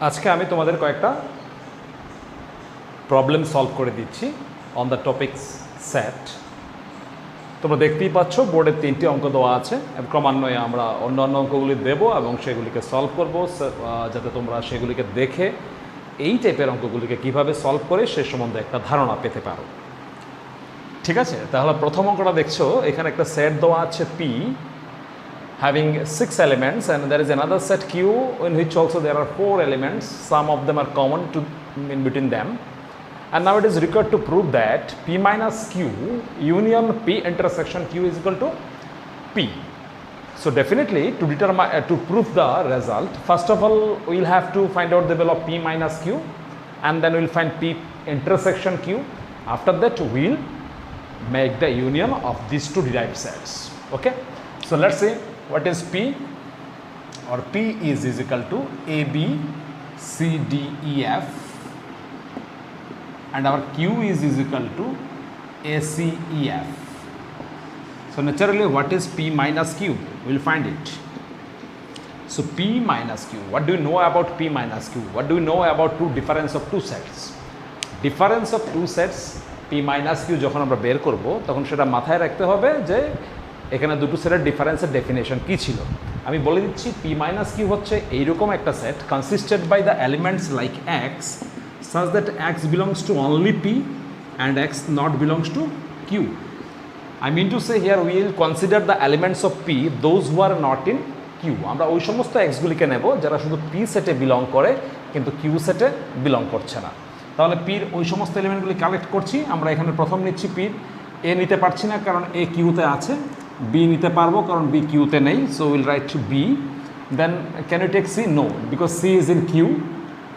আজকে আমি তোমাদের কয়েকটা প্রবলেম সলভ করে দিচ্ছি অন দ্য টপিকস সেট। তোমরা দেখতেই পাচ্ছ বোর্ডে 3টি অঙ্ক দেওয়া আছে। ক্রমান্বয়ে আমরা অন্যান্য অঙ্কগুলি দেব এবং সেগুলিকে সলভ করব, যাতে তোমরা সেগুলিকে দেখে এই টাইপের অঙ্কগুলিকে কিভাবে সলভ করে সে সম্বন্ধে একটা ধারণা পেতে পারো। ঠিক আছে, তাহলে প্রথম অঙ্কটা দেখছো, এখানে একটা সেট দেওয়া আছে P having 6 elements, and there is another set Q in which also there are 4 elements. Some of them are common to in between them, and now it is required to prove that P minus Q union P intersection Q is equal to P. So definitely to determine to prove the result, first of all we'll have to find out the value of P minus Q, and then we'll find P intersection Q. After that we'll make the union of these two derived sets. Okay, so let's see what is P, or P is equal to AB CD EF, and our Q is equal to AC EF. So naturally what is P minus Q? We'll find it. So P minus Q, what do you know about P minus Q? What do you know about difference of two sets? Difference of two sets P minus Q যখন আমরা বের করব তখন সেটা মাথায় রাখতে হবে যে এখানে দুটো সেটের ডিফারেন্সের ডেফিনেশন কী ছিল। আমি বলে দিচ্ছি, P minus Q হচ্ছে এইরকম একটা set consisted by the elements like X such that X belongs to only P and X not belongs to Q. I mean to say here we will consider the elements of P those who are not in Q. আমরা ওই সমস্ত Xগুলিকে নেব যারা শুধু P সেটে belong করে কিন্তু Q সেটে বিলং করছে না। তাহলে Pর ওই সমস্ত এলিমেন্টগুলি কালেক্ট করছি। আমরা এখানে প্রথম নিচ্ছি Pর A নিতে পারছি না কারণ A কিউতে আছে, B নিতে পারবো কারণ B কিউতে নেই, so will write B। Then can you take C? No, because C is in Q।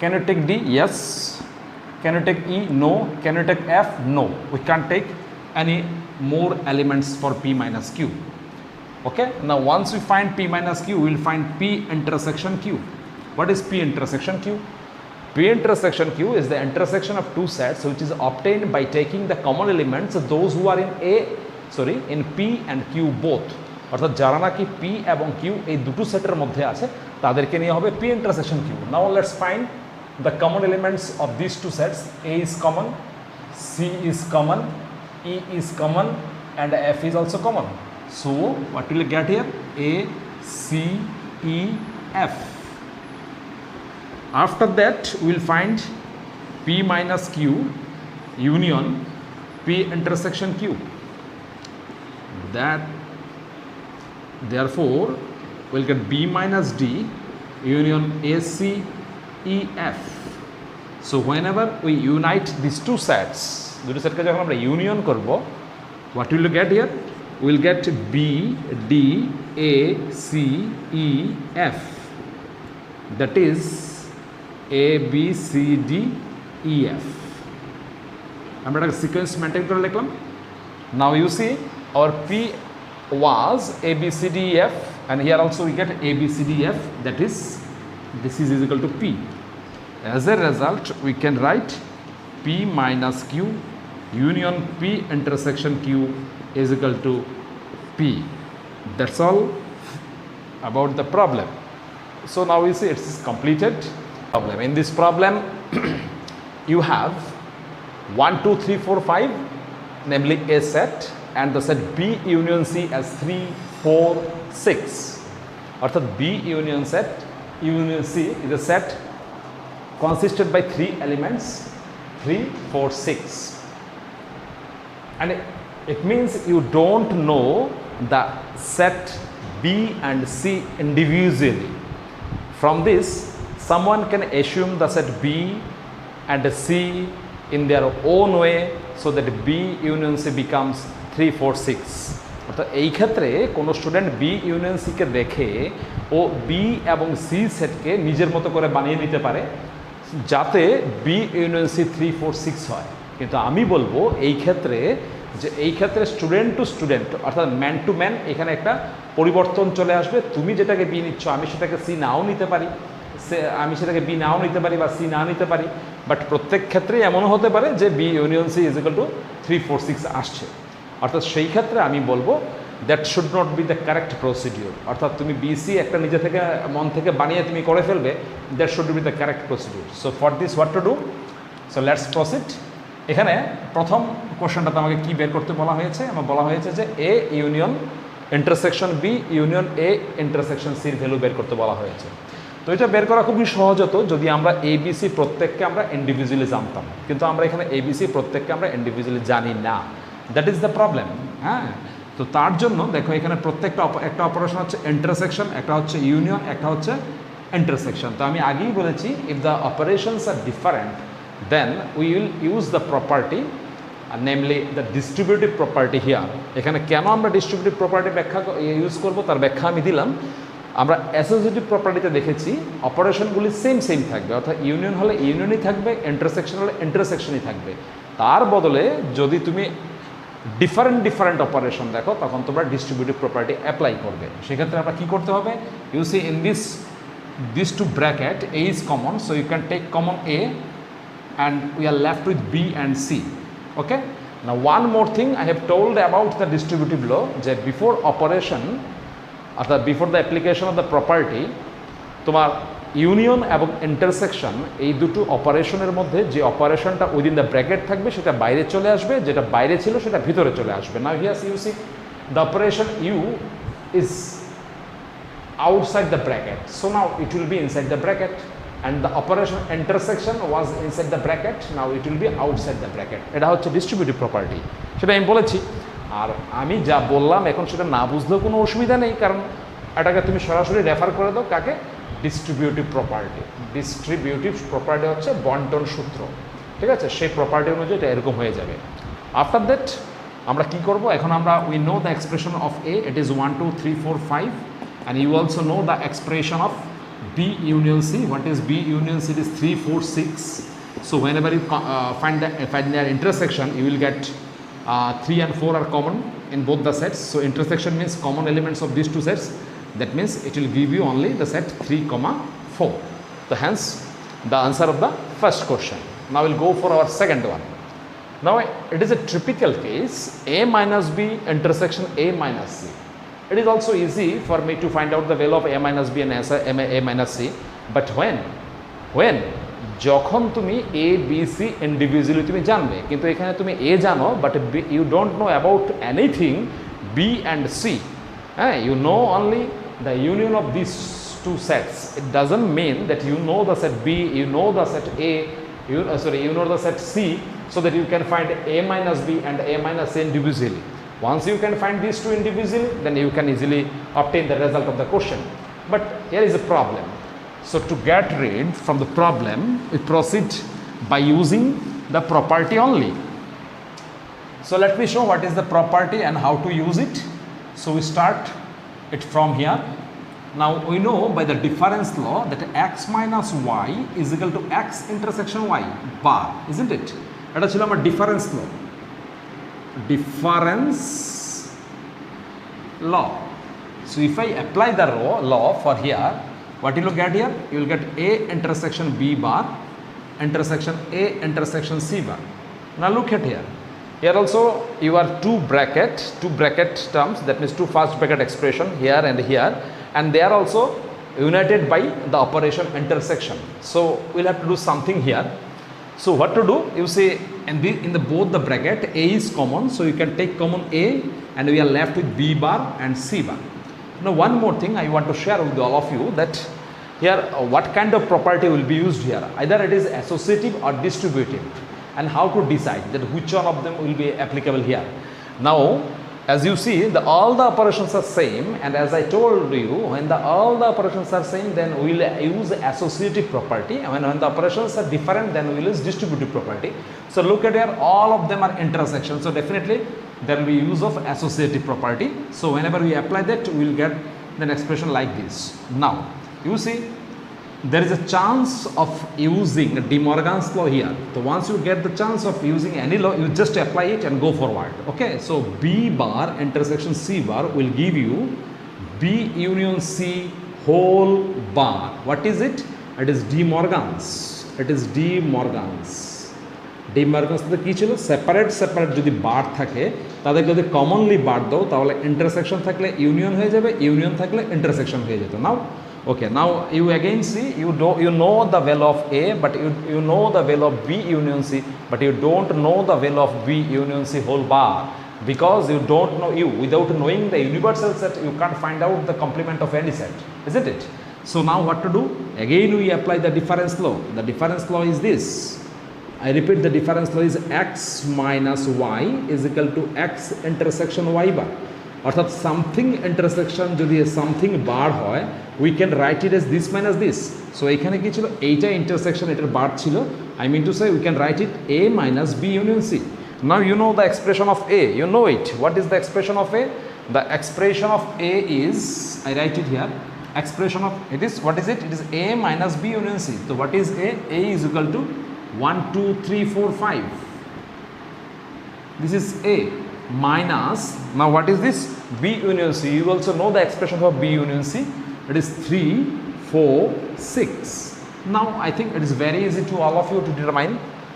Can you take D? Yes. Can you take E? No. Can you take F? No. We can take any more elements for P minus Q. Okay, now once we find P minus Q, we will find P intersection Q. What is P intersection Q? P intersection Q is the intersection of two sets which is obtained by taking the common elements those who are in P and Q both. অর্থাৎ যারা নাকি P এবং Q এই দুটো সেটের মধ্যে আছে তাদেরকে নিয়ে হবে P intersection Q. Now let's find the common elements of these two sets. A is common, C is common, E is common, and F is also common. So what will you get here? A, C, E, F. After that we will find P minus Q union P intersection Q. That therefore we'll get B minus D union AC EF. So whenever we unite these two sets, দুটো সেটকে যখন আমরা union করব, what will you get here? We'll get B D A C E F. That is A B C D E F. আমরা একটা sequence maintain করে লিখলাম। Now you see our P was A B C D E F, and here also we get A B C D E F. That is, this is equal to P. As a result, we can write P minus Q union P intersection Q is equal to P. That's all about the problem. So now we see it's completed problem. In this problem you have 1 2 3 4 5, namely a set, and the set B union C as 3 4 6. Orthat B union C is a set consisted by 3 elements 3 4 6, and it means you don't know the set B and C individually. From this someone can assume the set B and C in their own way, so that B union C becomes 3 4 6. অর্থাৎ এই ক্ষেত্রে কোনো student B union সিকে দেখে ও B এবং C সেটকে নিজের মতো করে বানিয়ে নিতে পারে যাতে B ইউনিয়ন C 3 4 6 হয়। কিন্তু আমি বলবো এই ক্ষেত্রে স্টুডেন্ট টু স্টুডেন্ট অর্থাৎ ম্যান টু ম্যান এখানে একটা পরিবর্তন চলে আসবে। তুমি যেটাকে B নিচ্ছ আমি সেটাকে C নাও নিতে পারি, আমি সেটাকে B নাও নিতে পারি বা C না নিতে পারি, বাট প্রত্যেক ক্ষেত্রেই এমনও হতে পারে যে B union C is equal two 3 4 6 আসছে। অর্থাৎ সেই ক্ষেত্রে আমি বলবো that should not be the correct procedure. অর্থাৎ তুমি বিসি একটা নিজে থেকে মন থেকে বানিয়ে তুমি করে ফেলবে, that should be the correct procedure. So for this what to do? So let's proceed. এখানে প্রথম কোশ্চেনটাতে আমাকে কি বের করতে বলা হয়েছে? আমার বলা হয়েছে যে a union intersection b union a intersection সির ভ্যালু বের করতে বলা হয়েছে। তো এটা বের করা খুবই সহজ হতো যদি আমরা এবিসি প্রত্যেককে আমরা ইন্ডিভিজুয়ালি জানতাম, কিন্তু আমরা এখানে এবিসি প্রত্যেককে আমরা ইন্ডিভিজুয়ালি জানি না, দ্যাট ইজ দ্য প্রবলেম। হ্যাঁ, তো তার জন্য দেখো এখানে প্রত্যেকটা একটা অপারেশন হচ্ছে ইন্টারসেকশন, একটা হচ্ছে ইউনিয়ন, একটা হচ্ছে ইন্টারসেকশন। তো আমি আগেই বলেছি if the operations are different then we will use the property namely the distributive property here. এখানে কেন আমরা ডিস্ট্রিবিউটিভ প্রপার্টি ব্যাখ্যা ইউজ করবো তার ব্যাখ্যা আমি দিলাম। আমরা অ্যাসোসিয়েটিভ প্রপার্টিতে দেখেছি অপারেশনগুলি সেম থাকবে, অর্থাৎ ইউনিয়ন হলে ইউনিয়নই থাকবে, ইন্টারসেকশন হলে ইন্টারসেকশনই থাকবে। তার বদলে যদি তুমি ডিফারেন্ট অপারেশন দেখো তখন তোমরা ডিস্ট্রিবিউটিভ প্রপার্টি অ্যাপ্লাই করবে। সেক্ষেত্রে আমরা কী করতে হবে? You see in this two bracket a is common, so you can take common a and we are left with B and C. Okay, now one more thing I have told about the distributive law that before operation অর্থাৎ before the application of the property তোমার union এবং intersection এই দুটো অপারেশনের মধ্যে যে অপারেশনটা within the bracket থাকবে সেটা বাইরে চলে আসবে, যেটা বাইরে ছিল সেটা ভিতরে চলে আসবে। Now here you see the operation you is outside the bracket, so now it will be inside the bracket, and the operation intersection was inside the bracket, now it will be outside the bracket. এটা হচ্ছে distributive property, সেটা আমি বলেছি। আর আমি যা বললাম এখন সেটা না বুঝলেও কোনো অসুবিধা নেই, কারণ এটাকে তুমি সরাসরি রেফার করে দাও কাকে? Distributive property. ডিস্ট্রিবিউটিভ প্রপার্টি হচ্ছে বন্টন সূত্র, ঠিক আছে? সেই প্রপার্টি অনুযায়ী এটা এরকম হয়ে যাবে। আফটার দ্যাট আমরা কি করব? এখন আমরা we know the expression of A, it is 1 2 3 4 5, and you also know the expression of B union C. What is B union C? It is 3 4 6. So whenever you find their intersection, you will get 3 and 4 are common in both the sets. So intersection means common elements of these two sets. That means it will give you only the set 3 4. So hence the answer of the first question. Now we'll go for our second one. Now it is a typical case A minus B intersection A minus C. It is also easy for me to find out the value of A minus B and A minus C. But when যখন তুমি A B C individually তুমি জানবে, কিন্তু এখানে তুমি A জানো but you don't know about anything B and C. You know only the union of these two sets. It doesn't mean that you know the set B, you know the set A, you know the set C, so that you can find A minus B and A minus C individually. Once you can find these two individually, then you can easily obtain the result of the question. But here is a problem. So to get rid from the problem, we proceed by using the property only. So let me show what is the property and how to use it. So we start it from here. Now we know by the difference law that x minus y is equal to x intersection y bar, isn't it? Eta chilo amar difference law. Difference law. So if I apply the law for here, what you will get here? You will get A intersection B bar intersection A intersection C bar. Now look at here. Here also you are two bracket terms, that means two first bracket expression here and here, and they are also united by the operation intersection. So we'll have to do something here. So what to do? You say in the both the bracket A is common, so you can take common A and we are left with B bar and C bar. Now one more thing I want to share with all of you, that here what kind of property will be used here? Either it is associative or distributive, and how to decide that which one of them will be applicable here. Now as you see, all the operations are same, and as I told you, when all the operations are same, then we will use associative property, and when the operations are different, then we will use distributive property. So look at here, all of them are intersection, so definitely there will be use of associative property. So whenever we apply that, we will get an expression like this. Now you see, there is a chance of using De Morgan's law here. So once you get the chance of using any law, you just apply it and go forward. Okay, so B bar intersection C bar will give you B union C whole bar. What is it? It is De Morgan's. It is De Morgan's. D মার্কসের সাথে কী ছিল, separate separate যদি বার থাকে তাদের যদি commonly বার দাও তাহলে intersection থাকলে ইউনিয়ন হয়ে যাবে, ইউনিয়ন থাকলে ইন্টারসেকশন হয়ে যেত। Now okay, now you again see you know the value of A but you know the value of B union C but you don't know the value of B union C whole bar because you don't know, without knowing the universal set you can't find out the complement of any set, isn't it? So now what to do? Again we apply the difference law. The difference law is this. I repeat, the difference law is x minus y is equal to x intersection y bar. অর্থাৎ something intersection যদি something bar হয় we can write it as this minus this. So এখানে কি ছিল, এইটা intersection, এটার bar ছিল, I mean to say we can write it a minus b union c. Now you know the expression of a, you know it, what is the expression of a? The expression of a is, I write it here, expression of it is, what is it? It is a minus b union c. So what is a? A is equal to 1 2 3 4 5. This is a minus, now what is this? B union c. You also know the expression of b union c. It is 3 4 6. Now I think it is very easy to all of you to determine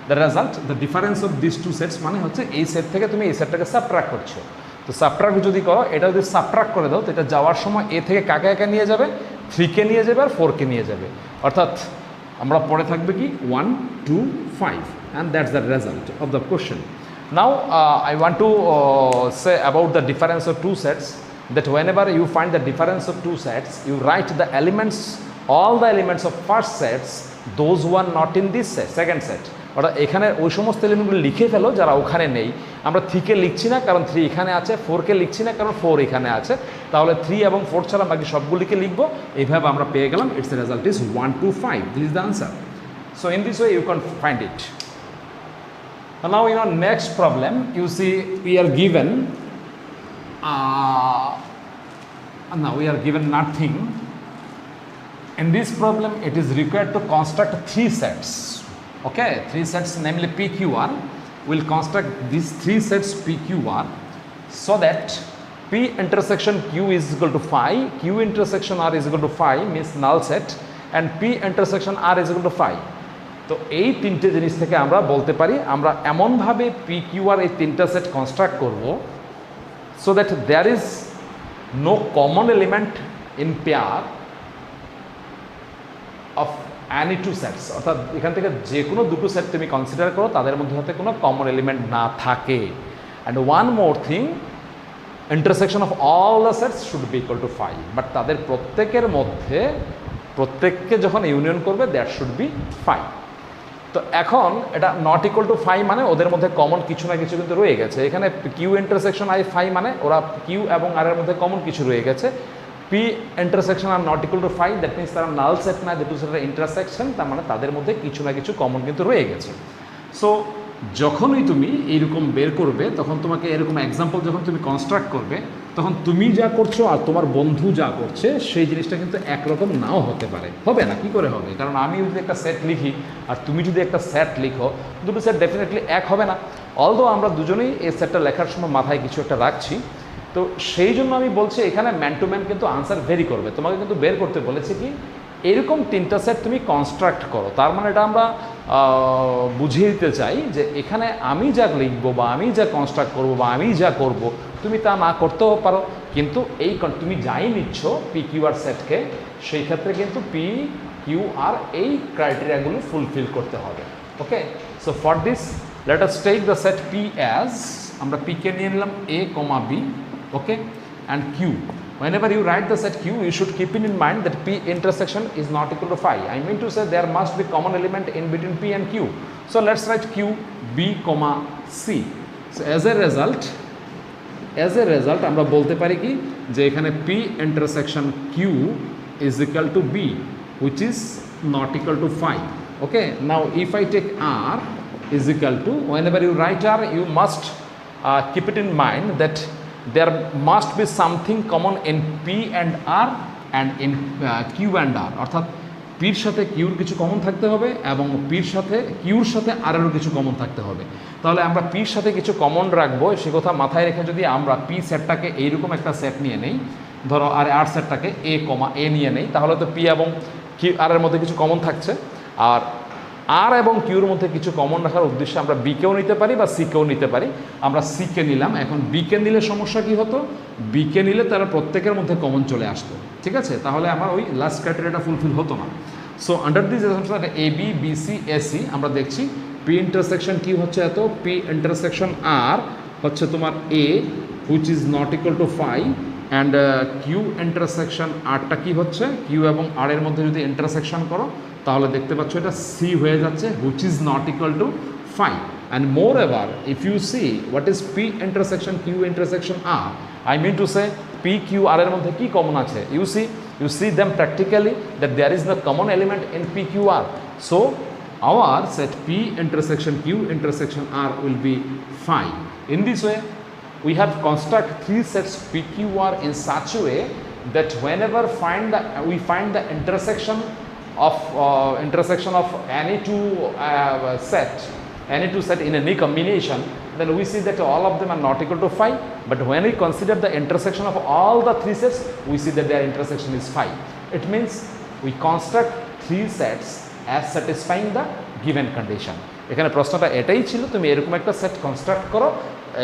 the result, the difference of these two sets. মানে হচ্ছে এই set থেকে তুমি এই সেটটাকে subtract করছো, তো subtract যদি করো, এটা যদি সাবট্রাক্ট করে দাও তো এটা যাওয়ার সময় এ থেকে কাকে একা নিয়ে যাবে, 3কে নিয়ে যাবে আর 4কে নিয়ে যাবে, অর্থাৎ আমরা পরে থাকবে কি 1 2 5, and that's the result of the question. Now I want to say about the difference of two sets, that whenever you find the difference of two sets you write the elements, all the elements of first sets, those who are not in this set, second set. অর্থাৎ এখানে ওই সমস্ত এলিমেন্টগুলো লিখে ফেলো যারা ওখানে নেই। আমরা 3কে লিখছি না কারণ 3 এখানে আছে, 4কে লিখছি না কারণ 4 এখানে আছে, তাহলে 3 এবং 4 ছাড়া বাকি সবগুলিকে লিখবো। এইভাবে আমরা পেয়ে গেলাম it's result is 1 2 5. This is the answer. So in this way you can find it. Now in our next problem you see we are given now we are given nothing. In this problem it is required to construct 3 sets. Okay, 3 sets, namely PQR. We'll construct these 3 sets PQR so that P intersection Q is equal to phi, Q intersection R is equal to phi, means null set, and P intersection R is equal to phi. তো এই তিনটে জিনিস থেকে আমরা বলতে পারি আমরা এমনভাবে PQR এই তিনটা সেট কনস্ট্রাক্ট করব so that there is no common element in pair of any two sets. অর্থাৎ এখান থেকে যে কোনো দুটো সেট তুমি কনসিডার করো তাদের মধ্যে হতে কোনো কমন এলিমেন্ট না থাকে। And one more thing, intersection of all the sets should be equal to phi, but তাদের প্রত্যেকের মধ্যে প্রত্যেককে যখন ইউনিয়ন করবে দ্যাট শুড বি ফাই। তো এখন এটা নট ইকুয়াল টু ফাই মানে ওদের মধ্যে কমন কিছু না কিছু কিন্তু রয়ে গেছে। এখানে কিউ ইন্টারসেকশন আই ফাই মানে ওরা কিউ এবং আর এর মধ্যে কমন কিছু রয়ে গেছে। P intersection are not equal to phi, that means তারা null set না, দুটো সেটের ইন্টারসেকশন, তার মানে তাদের মধ্যে কিছু না কিছু কমন কিন্তু রয়ে গেছে। সো যখনই তুমি এইরকম বের করবে তখন তোমাকে এরকম এক্সাম্পল যখন তুমি কনস্ট্রাক্ট করবে তখন তুমি যা করছো আর তোমার বন্ধু যা করছে সেই জিনিসটা কিন্তু একরকম নাও হতে পারে। হবে না, কি করে হবে? কারণ আমি যদি একটা সেট লিখি আর তুমি যদি একটা সেট লিখো, দুটো সেট ডেফিনেটলি এক হবে না। অলদো আমরা দুজনেই এই সেটটা লেখার সময় মাথায় কিছু একটা রাখছি, তো সেই জন্য আমি বলছি এখানে ম্যান টু ম্যান কিন্তু আনসার ভেরি করবে। তোমাকে কিন্তু বের করতে বলেছি কি এরকম তিনটা সেট তুমি কনস্ট্রাক্ট করো। তার মানে এটা আমরা বুঝিয়ে দিতে চাই যে এখানে আমি যা লিখবো বা আমি যা কনস্ট্রাক্ট করবো বা আমি যা করব তুমি তা না করতেও পারো, কিন্তু এই তুমি যাই নিচ্ছ পি কিউ আর সেটকে, সেই ক্ষেত্রে কিন্তু পি কিউ আর এই ক্রাইটেরিয়াগুলো ফুলফিল করতে হবে। Okay, so for this let us take the set p as, আমরা পিকে নিয়ে নিলাম a comma b, okay, and Q. Whenever you write the set Q, you should keep it in mind that P intersection is not equal to phi. I mean to say there must be common element in between P and Q. So let's write Q, B, comma C. So as a result আমরা বলতে পারি কি যে এখানে P intersection Q is equal to B, which is not equal to phi. Okay, now if I take R is equal to, whenever you write R, you must keep it in mind that there must be something common in P and R and in Q and R, অর্থাৎ পির সাথে কিউর কিছু common থাকতে হবে এবং পির সাথে কিউর সাথে আর এরও কিছু কমন থাকতে হবে। তাহলে আমরা পির সাথে কিছু কমন রাখবো, সে কথা মাথায় রেখে যদি আমরা পি সেটটাকে এইরকম একটা সেট নিয়ে নেই, ধরো আর আর সেটটাকে এ কমা এ নিয়ে নেই, তাহলে তো পি এবং কিউ আর এর মধ্যে কিছু কমন থাকছে। আর আর এবং কিউর মধ্যে কিছু কমন রাখার উদ্দেশ্যে আমরা বিকেও নিতে পারি বা সিকেও নিতে পারি। আমরা সিকে নিলাম। এখন বিকে নিলে সমস্যা কি হতো, বিকে নিলে তারা প্রত্যেকের মধ্যে কমন চলে আসতো, ঠিক আছে, তাহলে আমার ওই লাস্ট ক্রাইটেরিয়াটা ফুলফিল হতো না। So under this assumption a b b c a c আমরা দেখছি পি ইন্টারসেকশন কি হচ্ছে এত, পি ইন্টারসেকশন আর হচ্ছে তোমার a which is not equal to phi and q intersection আরটা কি হচ্ছে, কিউ এবং আর এর মধ্যে যদি ইন্টারসেকশন করো তাহলে দেখতে পাচ্ছ এটা সি হয়ে যাচ্ছে which is not equal to phi. And moreover if you see what is p intersection q intersection r, I mean to say p q r এর মধ্যে কি কমন আছে, you see them practically that there is no common element in PQR. So our set P intersection Q intersection R will be phi. In this way we have construct three sets PQR in such a way that whenever we find the intersection of any two set in any combination, then we see that all of them are not equal to phi. But when we consider the intersection of all the three sets, we see that their intersection is phi. It means we construct three sets as satisfying the given condition. এখানে প্রশ্নটা এটাই ছিল, তুমি এরকম একটা set construct করো,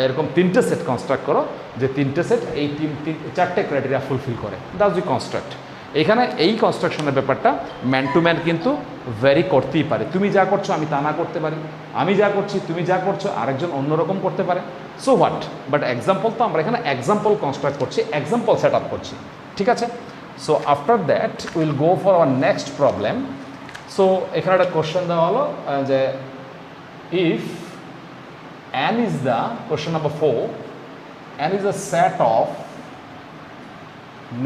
এরকম তিনটে সেট কনস্ট্রাক্ট করো যে তিনটে সেট এই চারটে ক্রাইটেরিয়া ফুলফিল করে, দ্যাটস উই কনস্ট্রাক্ট। এখানে এই কনস্ট্রাকশনের ব্যাপারটা ম্যান টু ম্যান কিন্তু ভ্যারি করতেই পারে। তুমি যা করছো আমি তা না করতে পারি, আমি যা করছি তুমি যা করছো আরেকজন অন্যরকম করতে পারে। সো হোয়াট, বাট এক্সাম্পল তো আমরা এখানে এক্সাম্পল কনস্ট্রাক্ট করছি, এক্সাম্পল সেট আপ করছি, ঠিক আছে। So after that will go for our next problem. So এখানে একটা কোশ্চেন দেওয়া হলো যে if n is the question number 4, n is a set of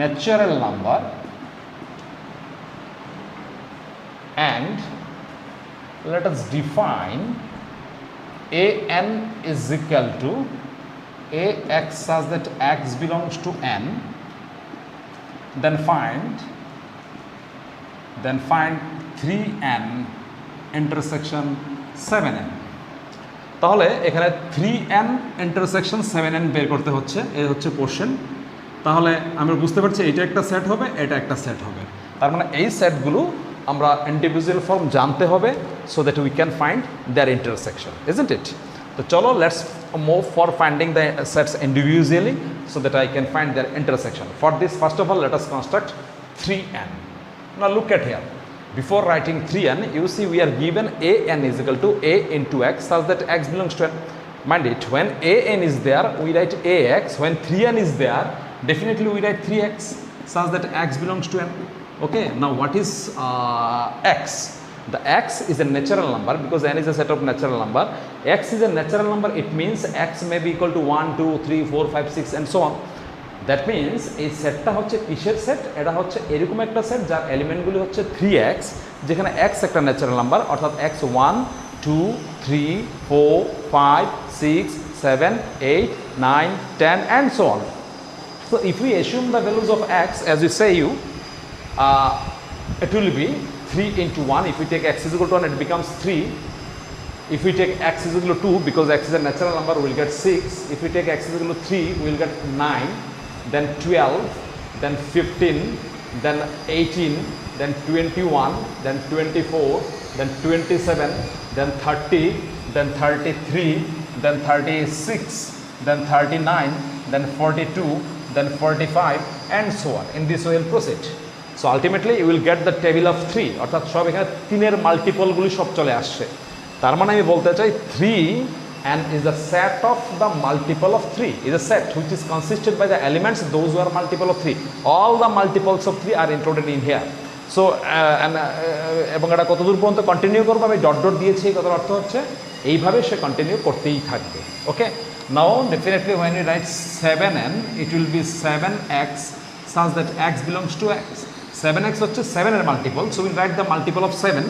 natural number and let us define an is equal to ax such that x belongs to n, then find 3n intersection 7n. তাহলে এখানে 3n intersection 7n বের করতে হচ্ছে, এই হচ্ছে question. তাহলে আমরা বুঝতে পারছি এটা একটা সেট হবে, এটা একটা সেট হবে, তার মানে এই সেটগুলো আমরা ইন্ডিভিজুয়াল ফর্ম জানতে হবে so that we can find their intersection, isn't it? তো চলো let's move for finding the sets individually so that I can find their intersection. For this first of all let us construct 3n. Now look at here. Before writing 3n, you see we are given an is equal to a into x such that x belongs to n. Mind it, when an is there, we write ax. When 3n is there, definitely we write 3x such that x belongs to n. Okay, now what is x? The x is a natural number because n is a set of natural number. X is a natural number, it means x may be equal to 1, 2, 3, 4, 5, 6 and so on. That means এই সেটটা হচ্ছে কিসের set, এটা হচ্ছে এরকম একটা set যার এলিমেন্টগুলি হচ্ছে 3x, যেখানে x একটা ন্যাচারাল নাম্বার, অর্থাৎ x 1, 2, 3, 4, 5, 6, 7, 8, 9, 10 and so on. So if we assume the values of x as we say it will be 3 into 1. If we take x is equal to 1, it becomes 3. If we take x is equal to 2, because x is a natural number, we will get 6. If we take x is equal to 3, we will get 9. Then 12, then 15, then 18, then 21, then 24, then 27, then 30, then 33, then 36, then 39, then 42, then 45 and so on. In this way we'll proceed. So ultimately you will get the table of 3, অর্থাৎ সব এখানে 3 এর মাল্টিপলগুলি সব চলে আসছে। তার মানে আমি বলতে চাই 3 and is the set of the multiple of 3, is a set which is consisted by the elements those who are multiple of 3. All the multiples of 3 are included in here. So এবং এটা কতদূর পর্যন্ত continue করবো আমি dot dot দিয়েছি, কথার অর্থ হচ্ছে এইভাবে সে কন্টিনিউ করতেই থাকবে। ওকে, নাও definitely when you write 7n it will be 7x such that x belongs to x. 7x হচ্ছে 7 এর multiple, so we'll write the multiple of 7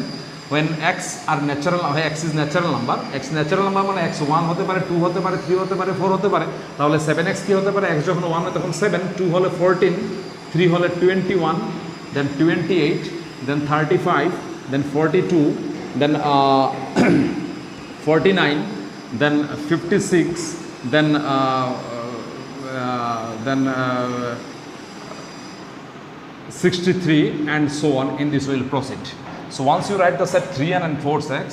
when x are natural, x is natural number, x natural number মানে x 1 হতে পারে, 2 হতে পারে, 3 হতে পারে, 4 হতে পারে, তাহলে 7x কি হতে পারে, x যখন 1 হয় তখন 7, 2 হলে 14, 3 হলে 21, then 28, then 35, then 42, then 49, then 56, then 63 and so on. In this way we'll proceed. So once you write the set 3n and 4x,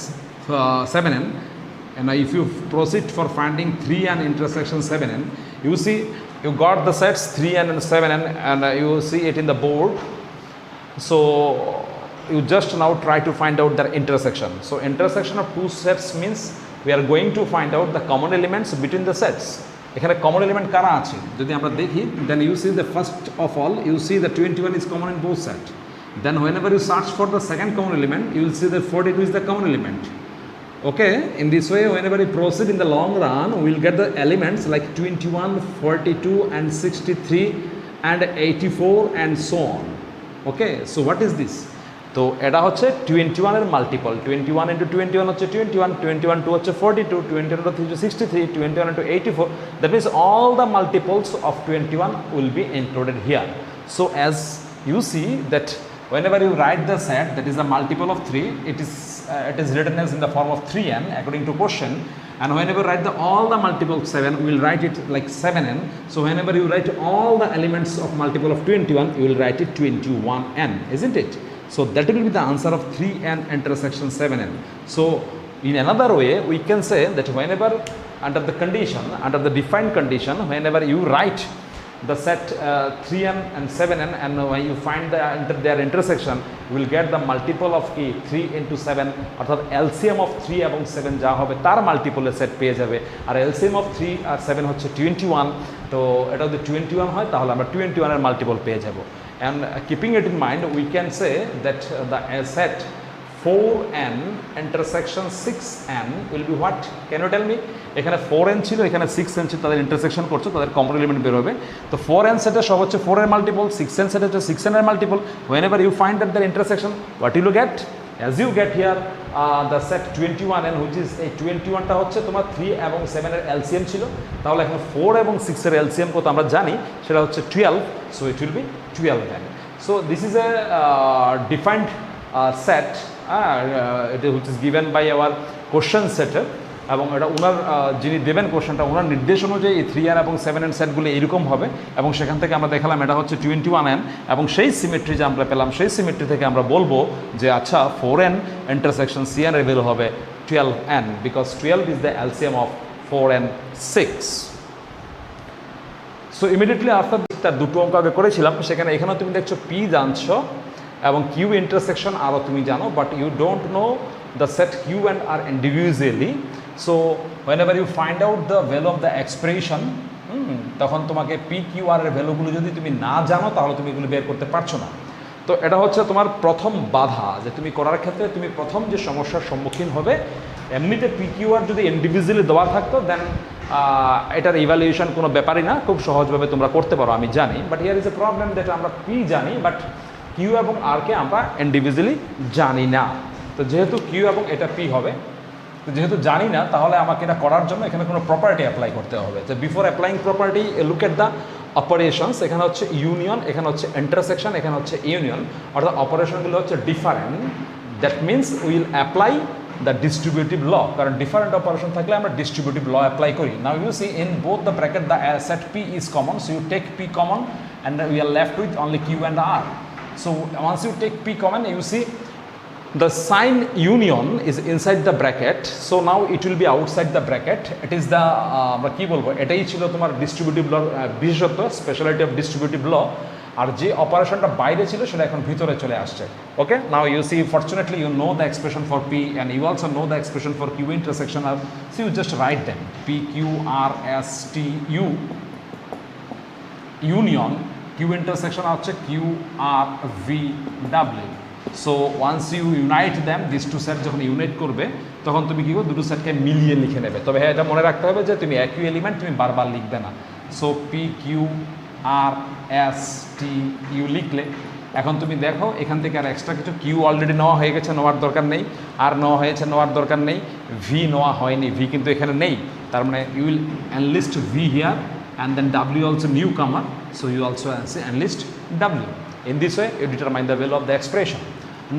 7n, and if you proceed for finding 3n intersection 7n, you see you got the sets 3n and 7n, and you see it in the board. So you just now try to find out their intersection. So intersection of two sets means we are going to find out the common elements between the sets. এখানে common element কারা আছে যদি আমরা দেখি, then you see the first of all you see the 21 is common in both sets. Then whenever you search for the second common element, you will see that 42 is the common element. Okay, in this way whenever you proceed in the long run, we will get the elements like 21, 42 and 63 and 84 and so on. Okay, so what is this? তো এটা হচ্ছে 21 এর multiple, 21 into 21 হচ্ছে 21, 21 two হচ্ছে 42, 21 two 3 হচ্ছে 63, 21 two 84. That means all the multiples of 21 will be included here. So as you see that whenever you write the set that is a multiple of 3, it is written as in the form of 3n according to question. And whenever you write all the multiple of 7, we will write it like 7n. So whenever you write all the elements of multiple of 21, you will write it 21n, isn't it? So that will be the answer of 3n intersection 7n. So in another way, we can say that whenever under the condition, under the defined condition, whenever you write the set 3n and 7n, and when you find their intersection, you will get the multiple of 3 into 7, অর্থাৎ LCM of 3 এবং 7 যা হবে তার মাল্টিপলের set পেয়ে যাবে। আর LCM of 3 আর 7 হচ্ছে 21, তো এটা যদি 21 হয় তাহলে আমরা 21 এর মাল্টিপল পেয়ে যাব। And keeping it in mind, we can say that the set 4n intersection 6n will be what? Can you tell me? এখানে 4n ছিল, এখানে 6n ছিল, তাদের ইন্টারসেকশন করছে, তাদের কমন এলিমেন্ট বের হবে। তো 4n সেটে সব হচ্ছে 4 এর মাল্টিপল, 6n সেটে হচ্ছে 6n এর multiple. Whenever you find that their intersection, what will you get? As you get here the set 21n, which is এই 21টা হচ্ছে তোমার 3 এবং 7 এর LCM ছিল, তাহলে এখন 4 এবং 6 এর LCM কত আমরা জানি, সেটা হচ্ছে 12, so it will be 12n. So this is a defined set which is given by our question setter, এবং এটা ওনার যিনি দেবেন কোশ্চেনটা ওনার নির্দেশ অনুযায়ী এই 3n এবং 7n সেটগুলো এরকম হবে, এবং সেখান থেকে আমরা দেখালাম এটা হচ্ছে 21n, এবং সেই সিমেট্রি যে আমরা পেলাম সেই সিমেট্রি থেকে আমরা বলবো যে আচ্ছা 4n ইন্টারসেকশন cn এর ভ্যালু হবে 12n, because 12 is the LCM of 4 and 6. So immediately after তার দুটো অঙ্ক আগে করেছিলাম, সেখানে এখানেও তুমি দেখছো p জানছো এবং q ইন্টারসেকশন আরও তুমি জানো, but you don't know the set q and r individually. So whenever you find out the value of the expression, তখন তোমাকে p q r এর ভ্যালুগুলো যদি তুমি না জানো তাহলে তুমি এগুলো বের করতে পারছো না। তো এটা হচ্ছে তোমার প্রথম বাধা, যে তুমি করার ক্ষেত্রে তুমি প্রথম যে সমস্যার সম্মুখীন হবে, এমনিতে p q r যদি ইন্ডিভিজুয়ালি দেওয়া থাকতো দেন এটার ইভ্যালুয়েশন কোনো ব্যাপারই না, খুব সহজভাবে তোমরা করতে পারো, আমি জানি। But here is a problem that আমরা p জানি বাট q এবং r কে আমরা ইন্ডিভিজুয়ালি জানি না। তো যেহেতু q এবং এটা p হবে, তো যেহেতু জানি না তাহলে আমাকে এটা করার জন্য এখানে কোনো প্রপার্টি অ্যাপ্লাই করতে হবে। তো before applying property look at the operations, এখানে হচ্ছে ইউনিয়ন, এখানে হচ্ছে ইন্টারসেকশন, এখানে হচ্ছে ইউনিয়ন, অর্থাৎ অপারেশনগুলো হচ্ছে different. That means will apply the distributive law, কারণ ডিফারেন্ট অপারেশন থাকলে আমরা ডিস্ট্রিবিউটিভ ল অ্যাপ্লাই করি। Now you see in both the bracket the set p is common, so you take p common and we are left with only q and r. So once you take p common, you see the sign union is inside the bracket, so now it will be outside the bracket. It is the আমরা কি বলবো, এটাই ছিল তোমার distributive law বিশেষত্ব, speciality of distributive law. আর যে অপারেশনটা বাইরে ছিল সেটা এখন ভিতরে চলে আসছে। Okay, now you see fortunately you know the expression for p and you also know the expression for q intersection, or so you just write them p q r s t u union, q intersection হচ্ছে q r v w. So once you unite them, this two set যখন unite করবে তখন তুমি কী করো, দুটো সেটকে মিলিয়ে লিখে নেবে। তবে হ্যাঁ, এটা মনে রাখতে হবে যে তুমি একই এলিমেন্ট তুমি বারবার লিখবে না। সো পি কিউ আর এস টি ইউ লিখলে এখন তুমি দেখো এখান থেকে আর এক্সট্রা কিছু কিউ অলরেডি নেওয়া হয়ে গেছে, নেওয়ার দরকার নেই। আর নেওয়া হয়েছে, নেওয়ার দরকার নেই। ভি নেওয়া হয়নি, ভি কিন্তু এখানে নেই, তার মানে you will enlist v here and then ডাব্লিউ also newcomer, so you also enlist ডাব্লিউ. In this way, you determine the value of the expression.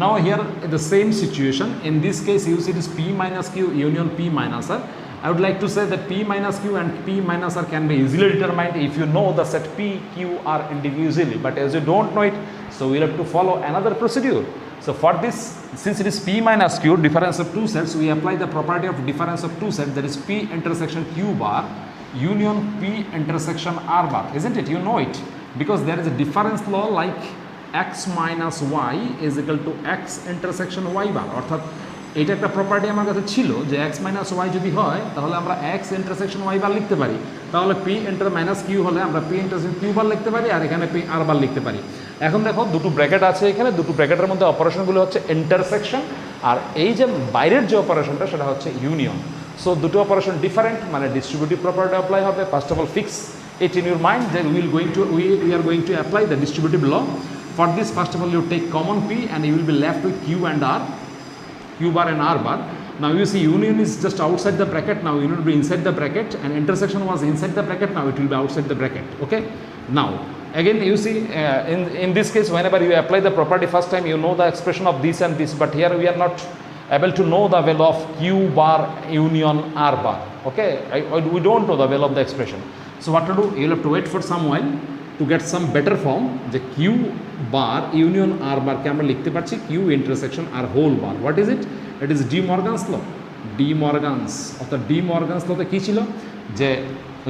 Now here, the same situation. In this case, you see this p minus q union p minus r. I would like to say that p minus q and p minus r can be easily determined if you know the set p, q, r individually. But as you don't know it, so we'll have to follow another procedure. So for this, since it is P minus Q, difference of two sets, we apply the property of difference of two sets, that is P intersection Q bar union P intersection R bar, isn't it? You know it because there is a difference law like x minus y is equal to x intersection y bar. অর্থাৎ এটা একটা property আমার কাছে ছিল যে x minus y যদি হয় তাহলে আমরা x ইন্টারসেকশন y বার লিখতে পারি, তাহলে p ইন্টার মাইনাস q হলে আমরা p ইন্টারসেকশন q বার লিখতে পারি আর এখানে p r বার লিখতে পারি। এখন দেখো দুটো ব্র্যাকেট আছে এখানে, দুটো ব্র্যাকেটের মধ্যে অপারেশনগুলো হচ্ছে ইন্টারসেকশন আর এই যে বাইরের যে অপারেশনটা সেটা হচ্ছে ইউনিয়ন। সো দুটো অপারেশন ডিফারেন্ট, মানে ডিস্ট্রিবিউটিভ প্রপার্টি অ্যাপ্লাই হবে। First of all fix it in your mind that we are going to apply the distributive law. For this, first of all you take common p and you will be left with q and r, q bar and r bar. Now you see union is just outside the bracket, now union will be inside the bracket, and intersection was inside the bracket, now it will be outside the bracket. Okay, now again you see in this case whenever you apply the property first time you know the expression of this and this, but here we are not able to know the value of q bar union r bar. Okay, we don't know the value of the expression. So what to do? You will have to wait for some while to get some better form. The q bar union r bar ke amra likhte parchi q intersection r whole bar. What is it? It is De Morgan's law. De Morgan's অর্থাৎ De Morgan's law তে কি ছিল যে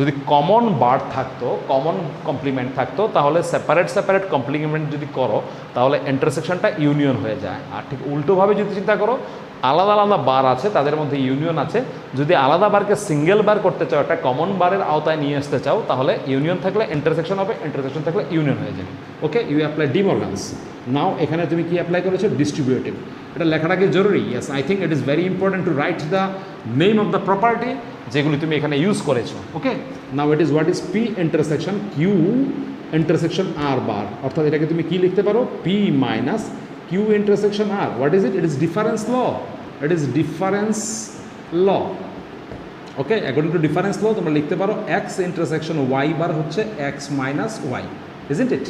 যদি common বার থাকতো, common complement থাকতো, তাহলে separate complement যদি করো তাহলে ইন্টারসেকশনটা ইউনিয়ন হয়ে যায়। আর ঠিক উল্টোভাবে যদি চিন্তা করো, আলাদা আলাদা বার আছে তাদের মধ্যে ইউনিয়ন আছে, যদি আলাদা বারকে সিঙ্গেল বার করতে চাও, একটা কমন বারের আওতায় নিয়ে আসতে চাও, তাহলে ইউনিয়ন থাকলে ইন্টারসেকশন হবে, ইন্টারসেকশন থাকলে ইউনিয়ন হয়ে যাবে। ওকে, ইউ অ্যাপ্লাই ডি মর্গানস। নাও এখানে তুমি কি অ্যাপ্লাই করেছো? ডিস্ট্রিবিউটিভ। এটা লেখাটা কি জরুরি? Yes, I think it is very important to write the name of the property যেগুলি তুমি এখানে ইউজ করেছো। Okay, now it is what is p intersection q intersection r bar, অর্থাৎ এটাকে তুমি কি লিখতে পারো? P minus q intersection r. What is it? It is difference law. It is difference law. Okay, according to difference law তোমরা লিখতে পারো x intersection y বার হচ্ছে x minus y, isn't it?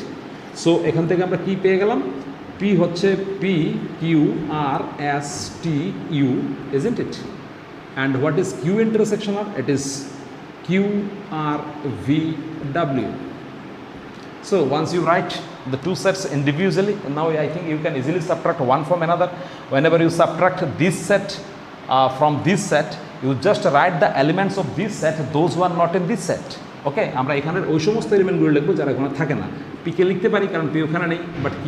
So এখান থেকে আমরা কি পেয়ে গেলাম? p হচ্ছে p q r s t u, isn't it? And what is q intersection r? It is q r v w. So once you write the two sets individually, now I think you can easily subtract one from another. Whenever you subtract this set from this set, you just write the elements of this set, those who are not in this set. Okay, আমরা এখানের ওই সমস্ত এলিমেন্টগুলো লিখবো যারা এখানে থাকে না। p কে লিখতে পারি কারণ p ওখানে নেই, but q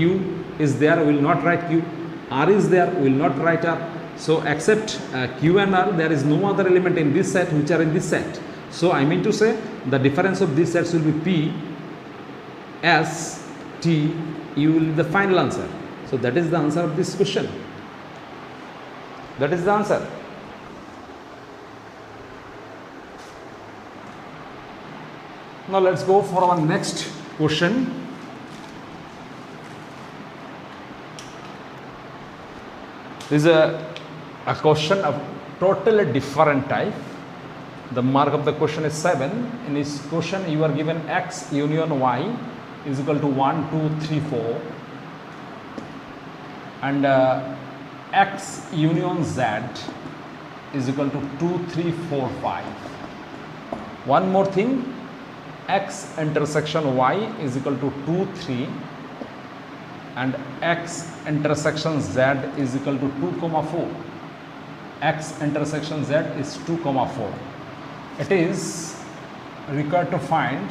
is there, we will not write q. r is there, we will not write r. So except q and r, there is no other element in this set which are in this set. So I mean to say the difference of these sets will be p s t u will be the final answer. So that is the answer of this question. That is the answer. Now let's go for our next question. This is a question of totally different type. The mark of the question is 7. In this question you are given x union y is equal to 1, 2, 3, 4 and x union z is equal to 2, 3, 4, 5. One more thing, x intersection y is equal to 2, 3 and x intersection z is equal to 2, 4. X intersection z is 2, 4. It is required to find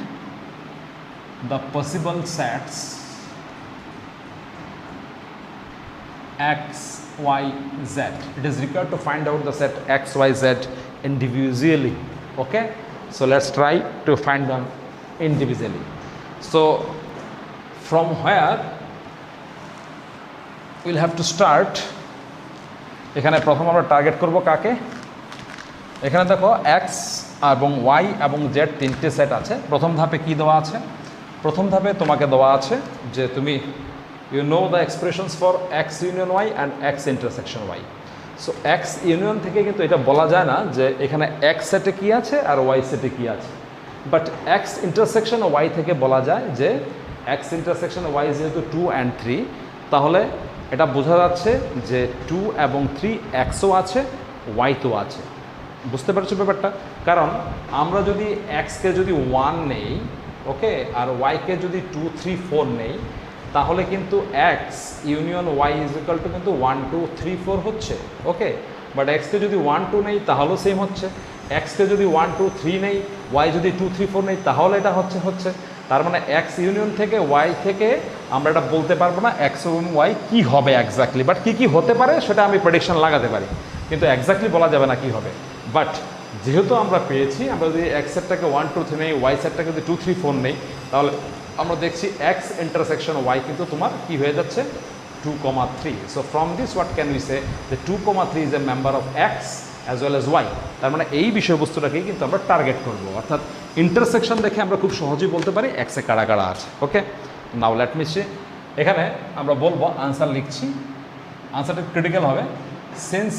the possible sets x, y, z. It is required to find out the set x, y, z individually. Okay, so let's try to find them individually. So from where we'll have to start. এখানে প্রথম আমরা target করব কাকে? এখানে দেখো x এবং y এবং z তিনটে সেট আছে। প্রথম ধাপে কি দেওয়া আছে? প্রথম ধাপে তোমাকে দেওয়া আছে যে তুমি you know the expressions for x union y and x intersection y. So x union থেকে কিন্তু এটা বলা যায় না যে এখানে এক্স সেটে কী আছে আর ওয়াই সেটে কী আছে, বাট এক্স ইন্টারসেকশন ওয়াই থেকে বলা যায় যে এক্স ইন্টারসেকশন ওয়াই যেহেতু 2 and 3, তাহলে এটা বোঝা যাচ্ছে যে 2 এবং 3 এক্সও আছে ওয়াইতেও আছে। বুঝতে পারছো ব্যাপারটা? কারণ আমরা যদি এক্সকে যদি 1 নেই, ওকে, আর ওয়াইকে যদি 2, 3, 4 নেই, তাহলে কিন্তু x union y is equal to কিন্তু 1 2 3 4 হচ্ছে, ওকে। বাট এক্সকে যদি 1 2 নেই তাহলেও সেম হচ্ছে, এক্সকে যদি 1 2 3 নেই, ওয়াই যদি 2 3 4 নেই তাহলে এটা হচ্ছে। তার মানে এক্স ইউনিয়ন থেকে ওয়াই থেকে আমরা এটা বলতে পারবো না এক্স এবং ওয়াই কী হবে এক্স্যাক্টলি, বাট কী হতে পারে সেটা আমি প্রেডিকশন লাগাতে পারি, কিন্তু এক্স্যাক্টলি বলা যাবে না কী হবে। বাট যেহেতু আমরা পেয়েছি, আমরা যদি এক্স সেটটাকে 1 2 3 নেই, ওয়াই সেটটাকে যদি 2 3 4 নেই, তাহলে আমরা দেখছি এক্স ইন্টারসেকশন ওয়াই কিন্তু তোমার কী হয়ে যাচ্ছে 2, 3। So from this what can we say যে 2, 3 is a member of x as well as y. তার মানে এই বিষয়বস্তুটাকেই কিন্তু আমরা টার্গেট করবো, অর্থাৎ ইন্টারসেকশন দেখে আমরা খুব সহজেই বলতে পারি এক্সে কারা কারা আছে, okay. Now let me see, এখানে আমরা বলবো আনসার লিখছি, আনসারটা ক্রিটিক্যাল হবে। Since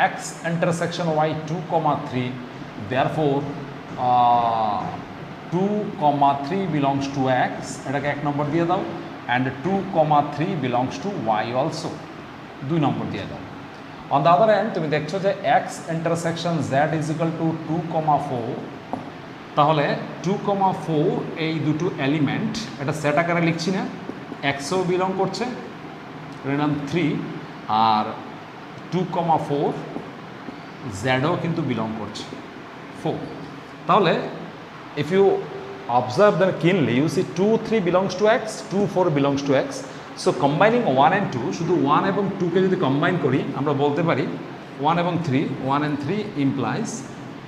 x intersection y 2, 3, therefore 2, 3 belongs to x, এটাকে 1 নম্বর দিয়ে দাও, and 2, 3 belongs to y also, 2 নম্বর দিয়ে দাও। অন দ্য আদার হ্যান্ড তুমি দেখছো যে x intersection Z is equal two 2, 4, তাহলে 2, 4 এই দুটো এলিমেন্ট, এটা সেট আকারে লিখছি না, এক্সও বিলং করছে নাম 3, আর 2, 4 জেডও কিন্তু বিলং করছে 4। তাহলে if you observe them keenly, you see 2, 3 belongs to x, 2, 4 belongs to x. So combining 1 and 2, শুধু 1 এবং 2 কে যদি কম্বাইন করি আমরা বলতে পারি 1 এবং 3, 1 and 3 implies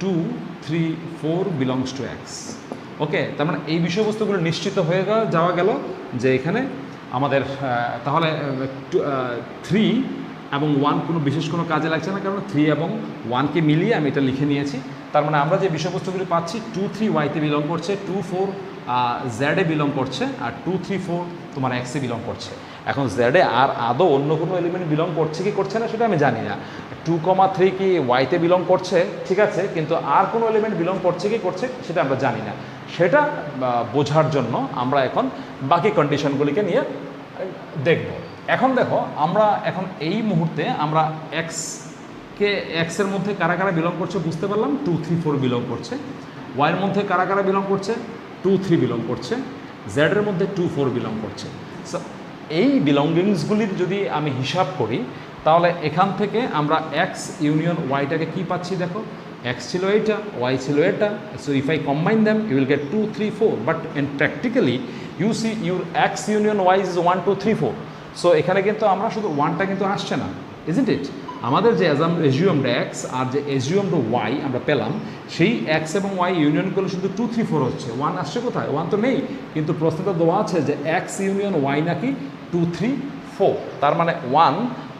2, 3, 4 belongs to x. ওকে, তার মানে এই বিষয়বস্তুগুলো নিশ্চিত হয়ে যাওয়া গেল যে এখানে আমাদের তাহলে 3 এবং 1 কোনো বিশেষ কোনো কাজে লাগছে না, কারণ 3 এবং 1কে মিলিয়ে আমি এটা লিখে নিয়েছি। তার মানে আমরা যে বিষয়বস্তুগুলি পাচ্ছি 2, 3 ওয়াইতে বিলং করছে, 2, 4 জেডে বিলং করছে, আর 2, 3, 4 তোমার এক্সে বিলং করছে। এখন জেডে আর আদৌ অন্য কোনো এলিমেন্ট বিলং করছে কি করছে না সেটা আমি জানি না। 2, 3 কি ওয়াইতে বিলং করছে, ঠিক আছে, কিন্তু আর কোনো এলিমেন্ট বিলং করছে কি করছে সেটা আমরা জানি না। সেটা বোঝার জন্য আমরা এখন বাকি কন্ডিশনগুলিকে নিয়ে দেখব। এখন দেখো, আমরা এখন এই মুহূর্তে আমরা এক্সের মধ্যে কারা কারা বিলং করছে বুঝতে পারলাম, 2, 3, 4 বিলং করছে। ওয়াইয়ের মধ্যে কারা কারা বিলং করছে, 2, 3 বিলং করছে। জেডের মধ্যে 2, 4 বিলং করছে। সো এই বিলঙ্গিংসগুলির যদি আমি হিসাব করি তাহলে এখান থেকে আমরা এক্স ইউনিয়ন ওয়াইটাকে কী পাচ্ছি দেখো, এক্স ছিল এইটা, ওয়াই ছিল এটা। So if I combine them you will get 2, 3, 4, but in practically you see your x union y is 1, 2, 3, 4। So এখানে কিন্তু আমরা শুধু 1টা কিন্তু আসছে না, ইজন্ট ইট? আমাদের যে এজিউমড এক্স আর যে এজিউমড ওয়াই আমরা পেলাম, সেই এক্স এবং ওয়াই ইউনিয়ন করলে শুধু 2, 3, 4 হচ্ছে। 1 আসছে কোথায়? 1 তো নেই, কিন্তু প্রশ্নটা দেওয়া আছে যে এক্স ইউনিয়ন ওয়াই নাকি 2, 3, 4। তার মানে 1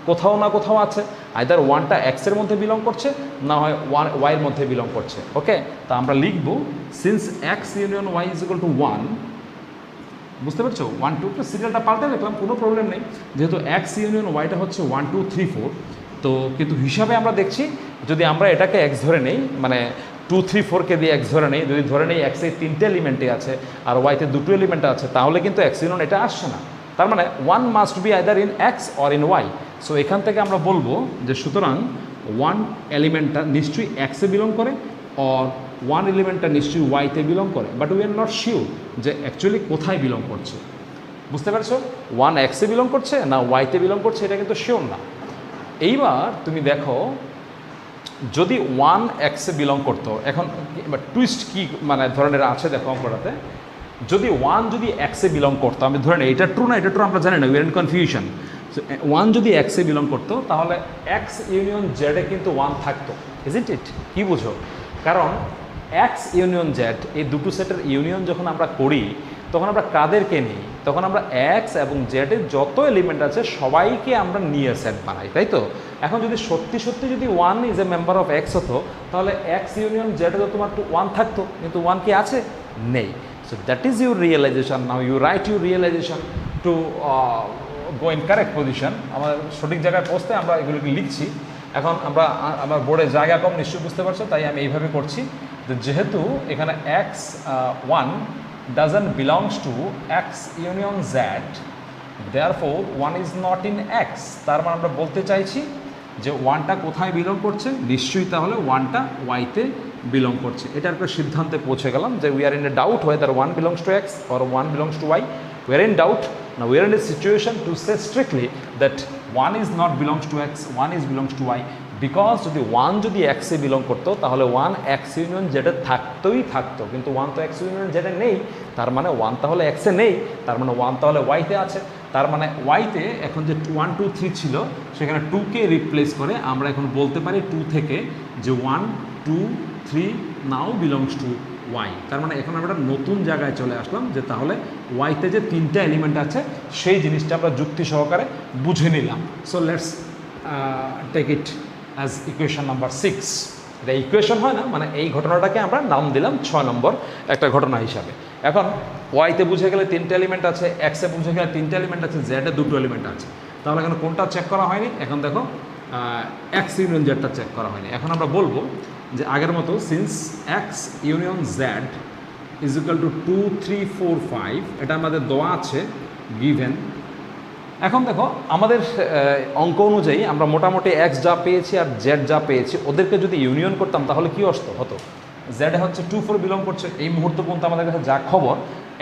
কোথাও না কোথাও আছে, আইদার 1টা এক্সের মধ্যে বিলং করছে, না হয় ওয়াইয়ের মধ্যে বিলং করছে। ওকে, তা আমরা লিখব since x union y is equal to 1, বুঝতে পারছো? 1, 2 সিরিয়ালটা পাল্টে দেখলাম, কোনো প্রবলেম নেই, যেহেতু এক্স ইউনিয়ন ওয়াইটা হচ্ছে 1, 2, 3, 4। তো কিন্তু হিসাবে আমরা দেখছি যদি আমরা এটাকে এক্স ধরে নেই, মানে 2, 3, 4কে দিয়ে এক্স ধরে নেই, যদি ধরে নেই এক্সে 3টে এলিমেন্টে আছে আর ওয়াইতে 2টো এলিমেন্ট আছে, তাহলে কিন্তু এক্স ইউনিয়ন এটা আসছে না। তার মানে 1 must be either in x or in y. So এখান থেকে আমরা বলবো যে সুতরাং 1 এলিমেন্টটা নিশ্চয়ই এক্সে বিলং করে, অর 1 এলিমেন্টটা নিশ্চয়ই ওয়াইতে বিলং করে, but we are not sure যে অ্যাকচুয়ালি কোথায় বিলং করছে। বুঝতে পারছো? 1 এক্সে বিলং করছে না ওয়াইতে বিলং করছে, এটা কিন্তু শিওর না। এইবার তুমি দেখো, যদি 1 এক্সে বিলং করতো, এখন টুইস্ট কি মানে ধরনের আছে দেখো অঙ্কটাতে, যদি 1 যদি এক্সে বিলং করতো, আমি ধরে নিই এটা ট্রু না এটা ট্রু আমরা জানি না, we are in confusion. So 1 যদি এক্সে বিলং করতো তাহলে এক্স ইউনিয়ন জেডে কিন্তু 1 থাকতো, ইজন্ট ইট? কি বুঝো? কারণ এক্স ইউনিয়ন জেড এই দুটো সেটের ইউনিয়ন যখন আমরা করি তখন আমরা কাদেরকে নিই? তখন আমরা এক্স এবং জেডের যত এলিমেন্ট আছে সবাইকে আমরা নিয়ে সেট বানাই, তাই তো? এখন যদি সত্যি সত্যি যদি 1 is a member of x হতো, তাহলে এক্স ইউনিয়ন জেডে তো তোমার 1 থাকতো, কিন্তু 1 কি আছে? নেই। So that is your realization. Now you write your realization to go in correct position. আমার সঠিক জায়গায় পৌঁছতে আমরা এগুলোকে লিখছি। এখন আমরা আমার বোর্ডে জায়গা কম নিশ্চয়ই বুঝতে পারছো, তাই আমি এইভাবে করছি যে যেহেতু এখানে x 1 doesn't belongs to x union z, therefore 1 is not in x. তার মানে আমরা বলতে চাইছি যে 1টা কোথায় বিলং করছে? নিশ্চয়ই তাহলে 1টা ওয়াইতে বিলং করছে। এটা একটা সিদ্ধান্তে পৌঁছে গেলাম যে we are in a doubt whether 1 belongs to x or 1 belongs to y, we are in doubt, now we are in a situation to say strictly that 1 is not belongs to x, 1 is belongs to y, because যদি 1 যদি এক্সে belong করতো তাহলে 1 x union জেডে থাকতো, কিন্তু 1 তো x union জেডে নেই, তার মানে 1 তাহলে এক্সে নেই, তার মানে 1 তাহলে ওয়াইতে আছে, তার মানে ওয়াইতে এখন যে 1 2 3 ছিল সেখানে 2কে রিপ্লেস করে আমরা এখন বলতে পারি 2 থেকে যে 1 2 3 নাও বিলংস টু ওয়াই। তার মানে এখন আমরা নতুন জায়গায় চলে আসলাম যে তাহলে ওয়াইতে যে 3টা এলিমেন্ট আছে সেই জিনিসটা আমরা যুক্তি সহকারে বুঝে নিলাম। So let's take it as equation number 6। এটা ইকুয়েশন হয় না, মানে এই ঘটনাটাকে আমরা নাম দিলাম 6 নম্বর একটা ঘটনা হিসাবে। এখন ওয়াইতে বুঝে গেলে 3টা এলিমেন্ট আছে, এক্সে বুঝে গেলে 3টা এলিমেন্ট আছে, জেডে 2টো এলিমেন্ট আছে, তাহলে এখন কোনটা চেক করা হয়নি? এখন দেখো এক্স ইউনিয়ন জেডটা চেক করা হয়নি। এখন আমরা বলবো যে আগের মতো since x union Z is equal to 2 3 4 5, এটা আমাদের দেওয়া আছে গিভেন। এখন দেখো আমাদের অঙ্ক অনুযায়ী আমরা মোটামুটি এক্স যা পেয়েছি আর জেড যা পেয়েছি ওদেরকে যদি ইউনিয়ন করতাম তাহলে কী হতো? জেডে হচ্ছে 2 4 বিলং করছে এই মুহূর্ত পর্যন্ত আমাদের কাছে যা খবর,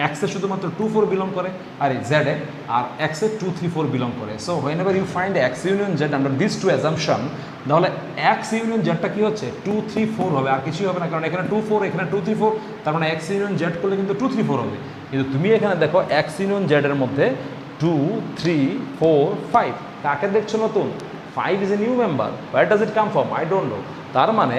এক্সে শুধুমাত্র 2 4 বিলং করে আর জেডে আর এক্সে 2 3 4 বিলং করে। So whenever you find x union z under this two assumption, তাহলে এক্স ইউনিয়ন জেডটা কী হচ্ছে 2 3 4 হবে, আর কিছুই হবে না, কারণ এখানে 2 4 এখানে 2 3 4, তার মানে এক্স ইউনিয়ন জেড করলে কিন্তু 2 3 4 হবে। কিন্তু তুমি এখানে দেখো এক্স ইউনিয়ন জেডের মধ্যে 2 3 4 5, কাকে দেখছো নতুন? 5 is a new member, where does it come from? I don't know. তার মানে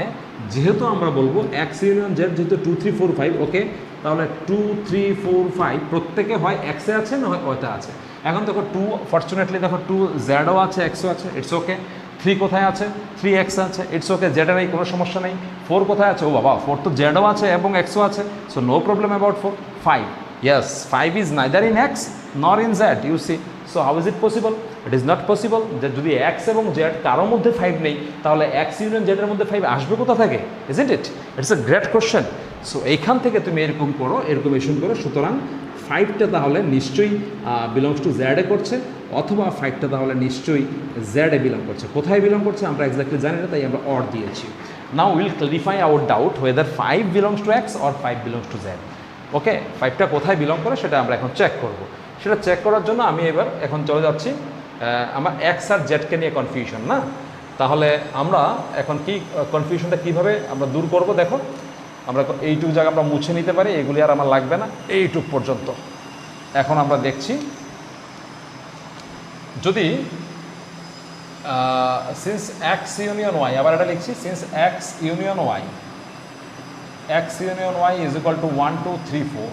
যেহেতু আমরা বলবো এক্স ইউনিয়ন জেড যেহেতু 2 3 4 5, ওকে, তাহলে 2 3 4 5 প্রত্যেকে হয় এক্সে আছে না হয় ওইটা আছে। এখন দেখো 2 ফর্চুনেটলি দেখো 2 জেডও আছে এক্সও আছে, ইটস ওকে। 3 কোথায় আছে? 3 এক্স আছে, ইটস ওকে, জেডে নেই, কোনো সমস্যা নেই। 4 কোথায় আছে? ও বাবা, 4 তো জেডও আছে এবং এক্সও আছে, so no problem about 4। 5, yes, 5 is neither in x nor in z, you see. So how is it possible? It is not possible যে যদি x এবং z কারোর মধ্যে 5 নেই তাহলে x ইউনিয়ন z এর মধ্যে 5 আসবে কোথা থেকে? Isn't it? It's a great question. So এইখান থেকে তুমি এরকম করো, এরকম এশন করো, সুতরাং 5টা তাহলে নিশ্চয়ই বিলংস টু জেডে করছে, অথবা 5টা তাহলে নিশ্চয়ই জেডে বিলং করছে। কোথায় বিলং করছে আমরা এক্স্যাক্টলি জানি না, তাই আমরা অর দিয়েছি। Now will clarify our doubt whether 5 belongs to x or 5 belongs to z. ওকে, 5টা কোথায় বিলং করে সেটা আমরা এখন চেক করব। সেটা চেক করার জন্য আমি এবার এখন চলে যাচ্ছি, আমার এক্স আর জেডকে নিয়ে কনফিউশন না, তাহলে আমরা এখন কি কনফিউশনটা কীভাবে আমরা দূর করব? দেখো আমরা এইটুকু জায়গা আমরা মুছে নিতে পারি, এগুলি আর আমার লাগবে না এইটুক পর্যন্ত। এখন আমরা দেখছি যদি সিন্স এক্স ইউনিয়ন ওয়াই, আবার এটা লিখছি since x union y, x union y is equal to 1 2 3 4,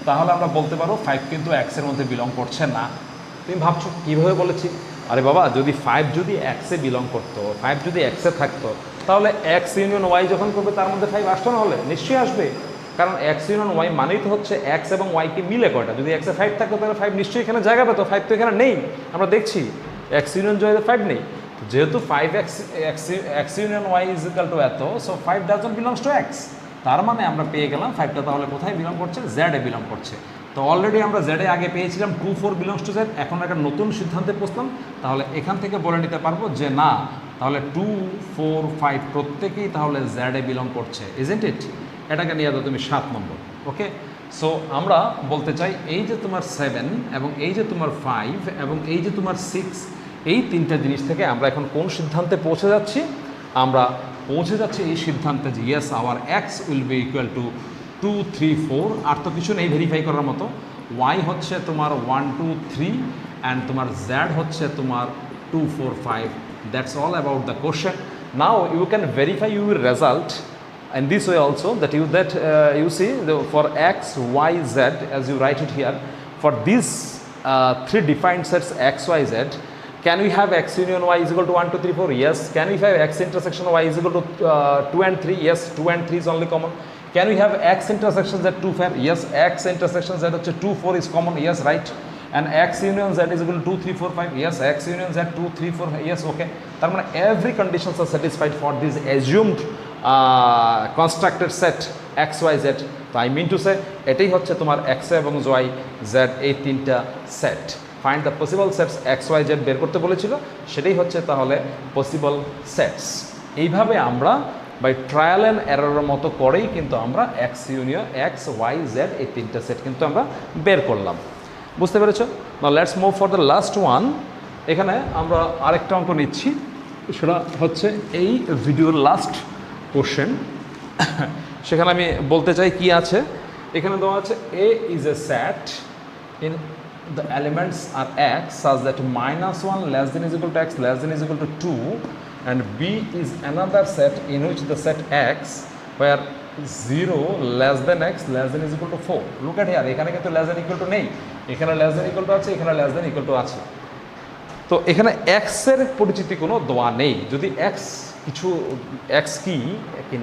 তাহলে আমরা বলতে পারো 5 কিন্তু x এর মধ্যে বিলং করছে না। তুমি ভাবছো কীভাবে বলেছি? আরে বাবা, যদি 5 যদি x এ বিলং করতো, 5 যদি x এ থাকতো, তাহলে x ইউনিয়ন y যখন করবে তার মধ্যে 5 আসতো না? হলে নিশ্চয়ই আসবে, কারণ x ইউনিয়ন y মানেই তো হচ্ছে x এবং y কে মিলে কয়টা। যদি x এ 5 থাকতো তাহলে 5 নিশ্চয়ই এখানে জায়গা পেতো, 5 তো এখানে নেই, আমরা দেখছি x ইউনিয়ন y 5 নেই। যেহেতু 5x x union y is equal to এত, so 5 doesn't belongs to x, তার মানে আমরা পেয়ে গেলাম 5টা তাহলে কোথায় বিলং করছে? জেডে বিলং করছে। তো অলরেডি আমরা জেডে আগে পেয়েছিলাম 2 4 বিলংস টু জেড, এখন একটা নতুন সিদ্ধান্তে পৌঁছলাম, তাহলে এখান থেকে বলে নিতে পারবো যে না, তাহলে 2 4 5 প্রত্যেকেই তাহলে জেডে বিলং করছে, ইজন্ট ইট? এটাকে নিয়ে দাও তুমি 7 নম্বর। ওকে, সো আমরা বলতে চাই এই যে তোমার 7 এবং এই যে তোমার 5 এবং এই যে তোমার 6, এই 3টা জিনিস থেকে আমরা এখন কোন সিদ্ধান্তে পৌঁছে যাচ্ছি? আমরা পৌঁছে যাচ্ছি এই সিদ্ধান্তে যে yes our x will be equal to 2 3 4, আর তো কিছু নেই ভেরিফাই করার মতো। ওয়াই হচ্ছে তোমার 1 2 3 অ্যান্ড তোমার জেড হচ্ছে তোমার 2 4 5, that's all about the question. Now you can verify your result in this way also, that you see for x y z, as you write it here, for these 3 defined sets x y z, can we have x union y is equal to 1 2 3 4? Yes. Can we have x intersection y is equal to 2 and 3? Yes, 2 and 3 is only common. Can we have x intersection z 2 4? Yes, x intersection z 2 4 is common. Yes, right. And x union z is equal to 2 3 4 5. Yes, x union z 2 3 4 5. Yes, okay. তার মানে every conditions are satisfied for this assumed constructed set x y z. তো I mean to say এটাই হচ্ছে তোমার x এবং y z এই 3টা সেট। Find the possible sets x y z বের করতে বলেছিল, সেটাই হচ্ছে তাহলে পসিবল সেটস। এইভাবে আমরা বাই ট্রায়াল অ্যান্ড এররের মতো করেই কিন্তু আমরা x union x y z এই তিনটা সেট কিন্তু আমরা বের করলাম। বুঝতে পেরেছো? Now let's move for the last one. এখানে আমরা আরেকটা অঙ্ক নিচ্ছি, সেটা হচ্ছে এই ভিডিওর লাস্ট কোশ্চেন। সেখানে আমি বলতে চাই কি আছে এখানে দেওয়া আছে, a is a set in the elements are x such that -1 less than is equal to x less than is equal to 2, and b is another set in which the set x where 0 less than x less than is equal to 4. Look at here, এখানে কিন্তু less than equal to নেই, এখানে less than equal to আছে, এখানে less than equal to আছে। তো এখানে x এর পরিচিতি কোনো দেওয়া নেই। যদি x কিছু x কি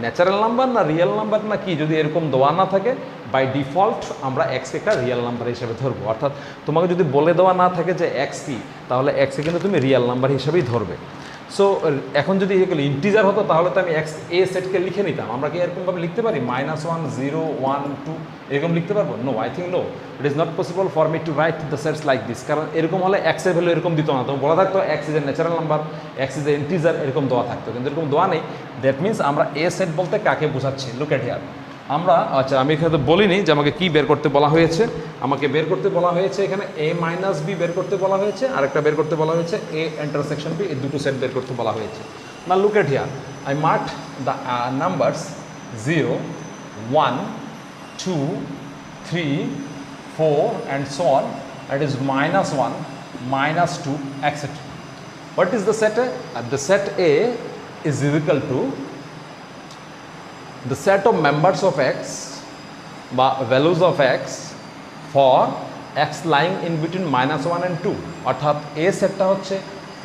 ন্যাচারাল নাম্বার না রিয়েল নাম্বার না কি, যদি এরকম দেওয়া না থাকে বাই ডিফল্ট আমরা এক্সকে একটা রিয়েল নাম্বার হিসেবে ধরবো। অর্থাৎ তোমাকে যদি বলে দেওয়া না থাকে যে এক্স কি, তাহলে এক্সকে কিন্তু তুমি রিয়েল নাম্বার হিসেবেই ধরবে। সো এখন যদি এগুলো ইন্টিজার হতো তাহলে তো আমি এক্স এ সেটকে লিখে নিতাম। আমরা কি এরকমভাবে লিখতে পারি -1 0 1 2 এরকম লিখতে পারবো? No, I think no, it is not possible for me to write the sets like this. কারণ এরকম হলে এক্সের ভ্যালু এরকম দিত না, তো বলা থাকতো x is a natural number, x is a integer, এরকম দেওয়া থাকতো। কিন্তু এরকম দেওয়া নেই। দ্যাট মিনস আমরা এ সেট বলতে কাকে বোঝাচ্ছি? Look at here. আমরা আচ্ছা আমি এখানে তো বলিনি যে আমাকে কি বের করতে বলা হয়েছে। আমাকে বের করতে বলা হয়েছে এখানে a মাইনাস বি বের করতে বলা হয়েছে, আরেকটা বের করতে বলা হয়েছে a ইন্টারসেকশন বি। এই দুটো সেট বের করতে বলা হয়েছে। না look at here, I mark the numbers 0 1 2 3 4 and so on. That is -1 -2 etc. What is the set A? The set A is equal to the set of members of x বা values of x for x lying in between -1 and 2. অর্থাৎ এ সেটটা হচ্ছে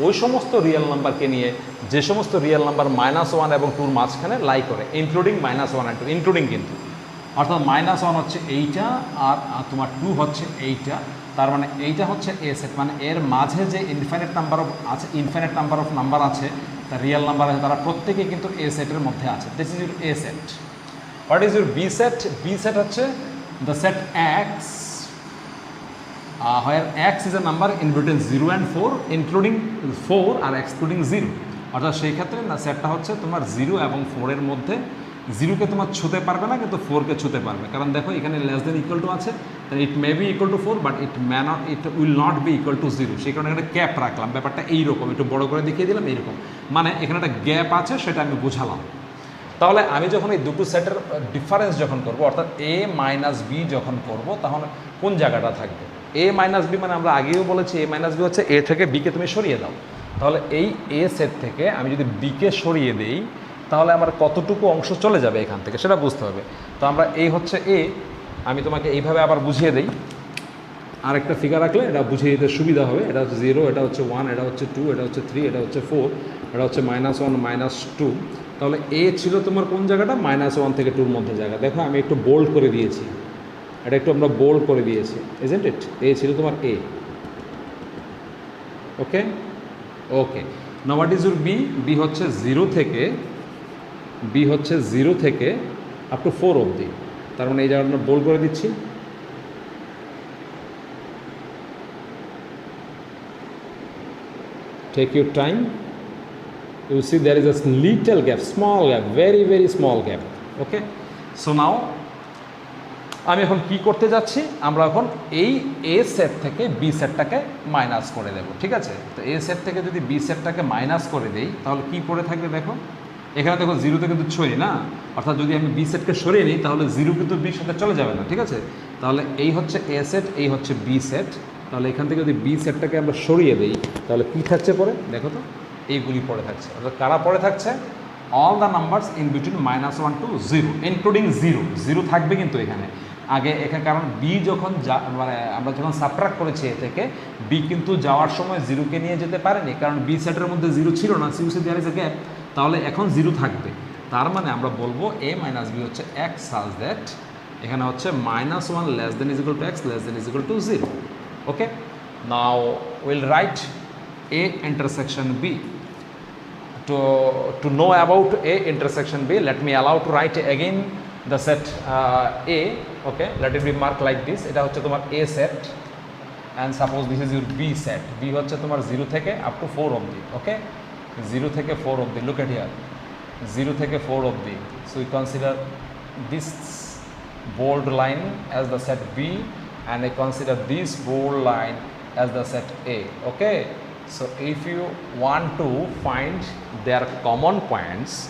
ওই সমস্ত real নাম্বারকে নিয়ে যে সমস্ত real number -1 এবং 2 মাঝখানে লাই করে, ইনক্লুডিং -1 and 2, ইনক্লুডিং কিন্তু। অর্থাৎ -1 হচ্ছে এইটা আর তোমার 2 হচ্ছে এইটা, তার মানে এইটা হচ্ছে এ সেট। মানে এর মাঝে যে ইনফাইনাইট নাম্বার অফ আছে, ইনফাইনাইট নাম্বার অফ নাম্বার আছে, তার রিয়েল নাম্বার আছে, তারা প্রত্যেকেই কিন্তু এ সেটের মধ্যে আছে। This is your a set. What is your b set? B set হচ্ছে the set x where x is a number in between 0 and 4 including 4 আর excluding 0। অর্থাৎ সেই ক্ষেত্রে না সেটটা হচ্ছে তোমার 0 এবং 4 এর মধ্যে। 0কে তোমার ছুতে পারবে না, কিন্তু 4কে ছুতে পারবে। কারণ দেখো এখানে লেস দেন ইকুয়াল টু আছে, it may be equal to 4 but it will not be equal to 0। সেই কারণে এখানে ক্যাপ রাখলাম। ব্যাপারটা এইরকম, একটু বড় করে দেখিয়ে দিলাম এইরকম। মানে এখানে একটা গ্যাপ আছে, সেটা আমি বুঝালাম। তাহলে আমি যখন এই দুটো সেটের ডিফারেন্স যখন করব, অর্থাৎ a মাইনাস বি যখন করব, তাহলে কোন জায়গাটা থাকবে? a মাইনাস বি মানে আমরা আগেও বলেছি a মাইনাস বি হচ্ছে a থেকে b কে তুমি সরিয়ে দাও। তাহলে এই a সেট থেকে আমি যদি b কে সরিয়ে দেই, তাহলে আমার কতটুকু অংশ চলে যাবে এখান থেকে সেটা বুঝতে হবে। তো আমরা এই হচ্ছে a, আমি তোমাকে এইভাবে আবার বুঝিয়ে দেই। আরেকটা ফিগার রাখলে এটা বুঝিয়ে দিতে সুবিধা হবে। এটা হচ্ছে 0, এটা হচ্ছে 1, এটা হচ্ছে 2, এটা হচ্ছে 3, এটা হচ্ছে 4, এটা হচ্ছে -1 -2। তাহলে এ ছিল তোমার কোন জায়গাটা? -1 থেকে 2-র মধ্যে জায়গা। দেখো আমি একটু বোল্ড করে দিয়েছি, এটা একটু আমরা বোল্ড করে দিয়েছি, ইজন্ট ইট? এ ছিল তোমার a. Okay okay, now what is your b? B হচ্ছে 0 থেকে আপ টু 4 অবধি। তার মানে এই জায়গাটা আমরা বোল্ড করে দিচ্ছি। Take your time. You see there is a little gap, small gap, very very small gap. Okay, so now আমি এখন কি করতে যাচ্ছি? আমরা এখন এই এ সেট থেকে বি সেটটাকে মাইনাস করে দেব। ঠিক আছে, তো এ সেট থেকে যদি বি সেটটাকে মাইনাস করে দেই, তাহলে কি পড়ে থাকবে? দেখো এখানে দেখো 0তে কিন্তু ছড়ি না, অর্থাৎ যদি আমি বি সেটকে সরিয়ে নিই তাহলে 0 কিন্তু বির সাথে চলে যাবে না। ঠিক আছে, তাহলে এই হচ্ছে এ সেট, এই হচ্ছে বি সেট। তাহলে এখান থেকে যদি বি সেটটাকে আমরা সরিয়ে দিই, তাহলে কী থাকছে পরে? দেখো তো এইগুলি পড়ে থাকছে। অর্থাৎ কারা পড়ে থাকছে? All the numbers in between -1 to 0 including 0 থাকবে কিন্তু এখানে আগে। এখানে কারণ বি যখন মানে আমরা যখন সাবট্রাক্ট করেছি এ থেকে, বি কিন্তু যাওয়ার সময় 0কে নিয়ে যেতে পারেনি, কারণ বি সেটের মধ্যে 0 ছিল না, সিউসে দেয়ার ইজ এ গ্যাপ। তাহলে এখন 0 থাকবে। তার মানে আমরা বলবো a মাইনাস বি হচ্ছে x সাজ দ্যাট এখানে হচ্ছে -1 less than is equal to x less than is equal to 0. Okay, now we'll write a intersection b. To know about a intersection b, let me allow to write again the set a. Okay, let it be marked like this. এটা হচ্ছে তোমার a set and suppose this is your b set. b হচ্ছে তোমার 0 থেকে up to 4 অবধি। Okay, 0 থেকে 4 অবধি। Look at here, 0 থেকে 4 অবধি। So we consider this bold line as the set B and I consider this bold line as the set A. Okay, so if you want to find their common points,